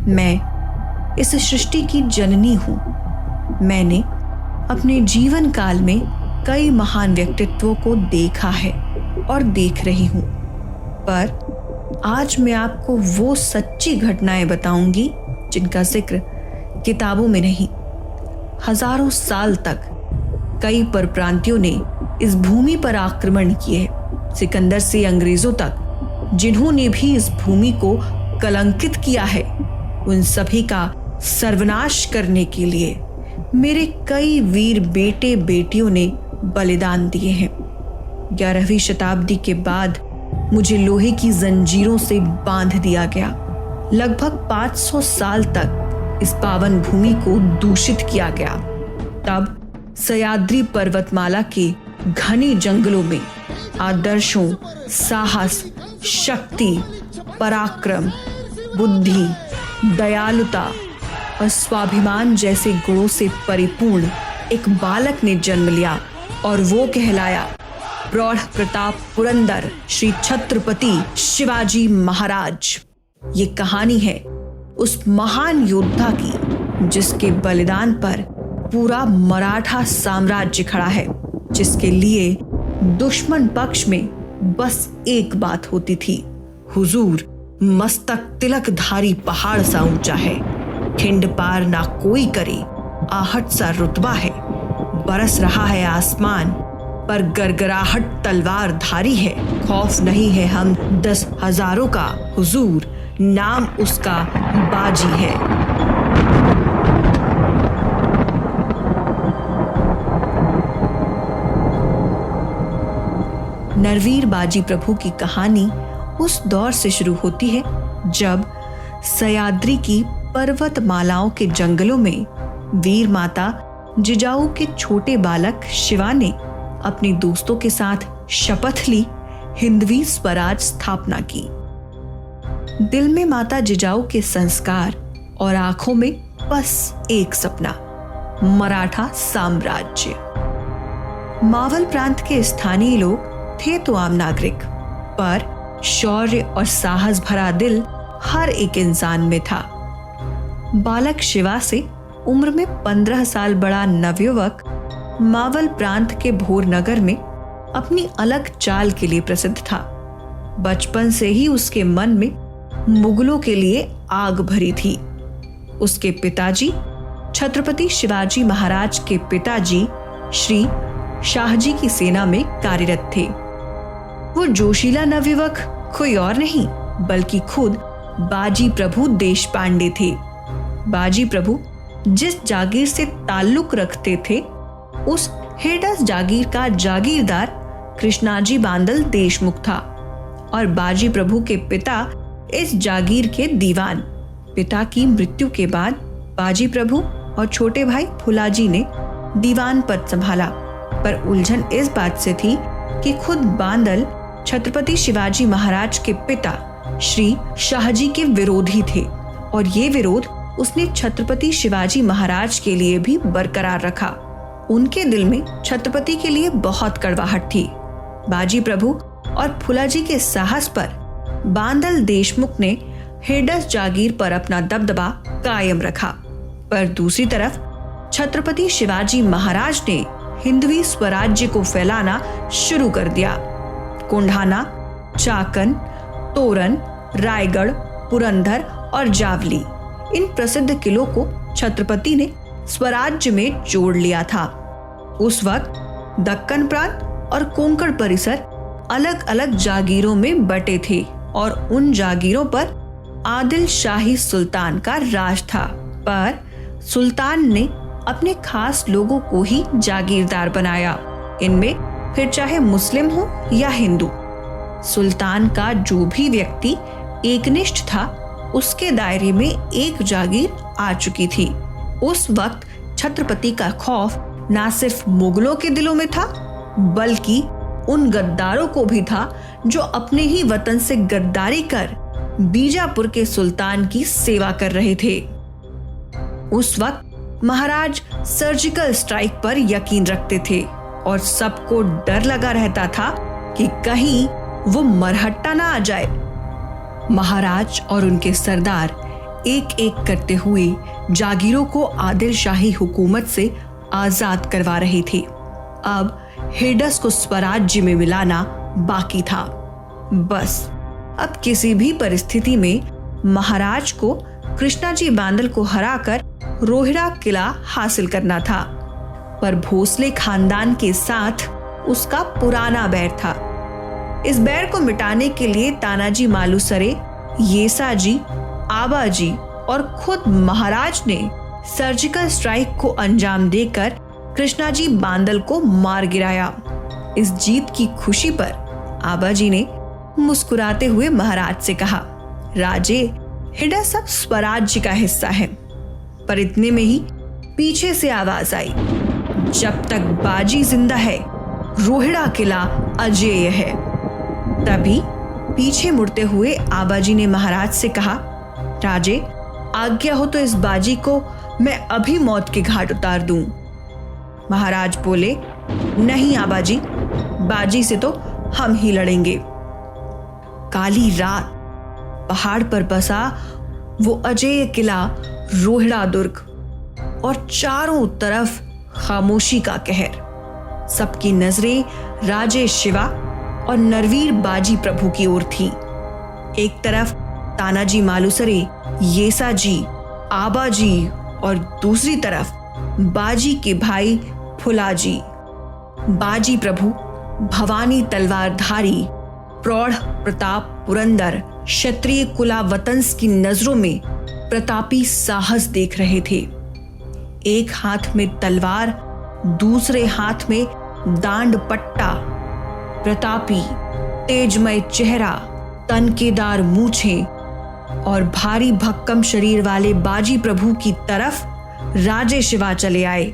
मैं इस सृष्टि की जननी हूँ। मैंने अपने जीवन काल में कई महान व्यक्तित्वों को देखा है और देख रही हूँ, पर आज मैं आपको वो सच्ची घटनाएं बताऊंगी जिनका जिक्र किताबों में नहीं। हजारों साल तक कई परप्रांतियों ने इस भूमि पर आक्रमण किए, सिकंदर से अंग्रेजों तक जिन्होंने भी इस भूमि को कलंकित किया है, उन सभी का सर्वनाश करने के लिए मेरे कई वीर बेटे बेटियों ने बलिदान दिए हैं। 11वीं शताब्दी के बाद मुझे लोहे की जंजीरों से बांध दिया गया। लगभग 500 साल तक इस पावन भूमि को दूषित किया गया। तब सह्याद्री पर्वतमाला के घने जंगलों में आदर्शों, साहस, शक्ति, पराक्रम, बुद्धि, दयालुता और स्वाभिमान जैसे गुणों से परिपूर्ण एक बालक ने जन्म लिया और वो कहलाया प्रौढ़ प्रताप पुरंदर श्री छत्रपति शिवाजी महाराज। ये कहानी है उस महान योद्धा की जिसके बलिदान पर पूरा मराठा साम्राज्य खड़ा है, जिसके लिए दुश्मन पक्ष में बस एक बात होती थी, हुजूर मस्तक तिलकधारी पहाड़ सा ऊंचा है, खिंड पार ना कोई करे, आहट सा रुतबा है, बरस रहा है आसमान पर गरगराहट तलवार धारी है, खौफ नहीं है हम 10,000 का, हुजूर नाम उसका बाजी है। नरवीर बाजी प्रभु की कहानी उस दौर से शुरू होती है जब सह्याद्री की पर्वतमालाओं के जंगलों में वीर माता जिजाऊ के छोटे बालक शिवा ने अपने दोस्तों के साथ शपथ ली हिंदवी स्वराज स्थापना की। दिल में माता जिजाऊ के संस्कार और आंखों में बस एक सपना, मराठा साम्राज्य। मावल प्रांत के स्थानीय लोग थे तो आम नागरिक, पर शौर्य और साहस भरा दिल हर एक इंसान में था। बालक शिवा से उम्र में 15 साल बड़ा नवयुवक मावल प्रांत के भोरनगर में अपनी अलग चाल के लिए प्रसिद्ध था। बचपन से ही उसके मन में मुगलों के लिए आग भरी थी। उसके पिताजी छत्रपति शिवाजी महाराज के पिताजी श्री शाहजी की सेना में कार्यरत थे। वो जोशीला नवयुवक कोई और नहीं बल्कि खुद बाजी प्रभु देशपांडे थे। बाजी प्रभु जिस जागीर से ताल्लुक रखते थे, उस हेडस जागीर का जागीरदार कृष्णाजी बांदल देशमुख था और बाजी प्रभु के पिता इस जागीर के दीवान। पिता की मृत्यु के बाद बाजी प्रभु और छोटे भाई फुलाजी ने दीवान पद संभाला, पर उलझन इस बात से थी कि खुद बांदल छत्रपति शिवाजी महाराज के पिता श्री शाहजी के विरोधी थे और ये विरोध उसने छत्रपति शिवाजी महाराज के लिए भी बरकरार रखा। उनके दिल में छत्रपति के लिए बहुत कड़वाहट थी। बाजी प्रभु और फुलाजी के साहस पर बांदल देशमुख ने हेडस जागीर पर अपना दबदबा कायम रखा, पर दूसरी तरफ छत्रपति शिवाजी महाराज ने हिंदवी स्वराज्य को फैलाना शुरू कर दिया। कोंढाना, चाकन, तोरन, रायगढ़, पुरंदर और जावली, इन प्रसिद्ध किलों को छत्रपति ने स्वराज्य में जोड़ लिया था। उस वक्त दक्कन प्रांत और कोंकण परिसर अलग अलग जागीरों में बटे थे और उन जागीरों पर आदिल शाही सुल्तान का राज था, पर सुल्तान ने अपने खास लोगों को ही जागीरदार बनाया। इनमें फिर चाहे मुस्लिम हो या हिंदू, सुल्तान का जो भी व्यक्ति एकनिष्ठ था उसके दायरे में एक जागीर आ चुकी थी। उस वक्त छत्रपति का खौफ ना सिर्फ मुगलों के दिलों में था बल्कि उन गद्दारों को भी था जो अपने ही वतन से गद्दारी कर बीजापुर के सुल्तान की सेवा कर रहे थे। उस वक्त महाराज सर्जिकल स्ट्राइक पर यकीन रखते थे और सबको डर लगा रहता था कि कहीं वो मरहट्टा ना आ जाए। महाराज और उनके सरदार एक एक करते हुए जागीरों को आदिल शाही हुकूमत से आजाद करवा रहे थे। अब हेडस को स्वराज्य में मिलाना बाकी था। बस अब किसी भी परिस्थिति में महाराज को कृष्णाजी बांदल को हराकर रोहिड़ा किला हासिल करना था। पर भोसले खानदान के साथ उसका पुराना बैर था। इस बैर को मिटाने के लिए तानाजी मालुसरे, येसाजी, आबाजी और खुद महाराज ने सर्जिकल स्ट्राइक को अंजाम देकर कृष्णाजी बांदल को मार गिराया। इस जीत की खुशी पर आबाजी ने मुस्कुराते हुए महाराज से कहा, राजे, हिडस सब स्वराज्य का हिस्सा है। पर इतने में ही पीछे से आवाज आई, जब तक बाजी जिंदा है रोहिड़ा किला अजेय है। तभी पीछे मुड़ते हुए आबाजी ने महाराज से कहा, राजे, आज्ञा हो तो इस बाजी को मैं अभी मौत के घाट उतार दूं। महाराज बोले, नहीं आबाजी, बाजी से तो हम ही लड़ेंगे। काली रात पहाड़ पर बसा वो अजेय किला रोहिड़ा दुर्ग और चारों तरफ खामोशी का कहर। सबकी नजरें राजे शिवा और नरवीर बाजी प्रभु की ओर थीं। एक तरफ तानाजी मालुसरे, येसाजी, आबाजी और दूसरी तरफ बाजी के भाई फुलाजी। बाजी प्रभु भवानी तलवारधारी, प्रौढ़ प्रताप पुरंदर क्षत्रिय कुलावतंस की नजरों में प्रतापी साहस देख रहे थे। एक हाथ में तलवार, दूसरे हाथ में दांड पट्टा। प्रतापी तेजमय चेहरा, तनकेदार मूछें और भारी भक्कम शरीर वाले बाजी प्रभु की तरफ राजे शिवा चले आए।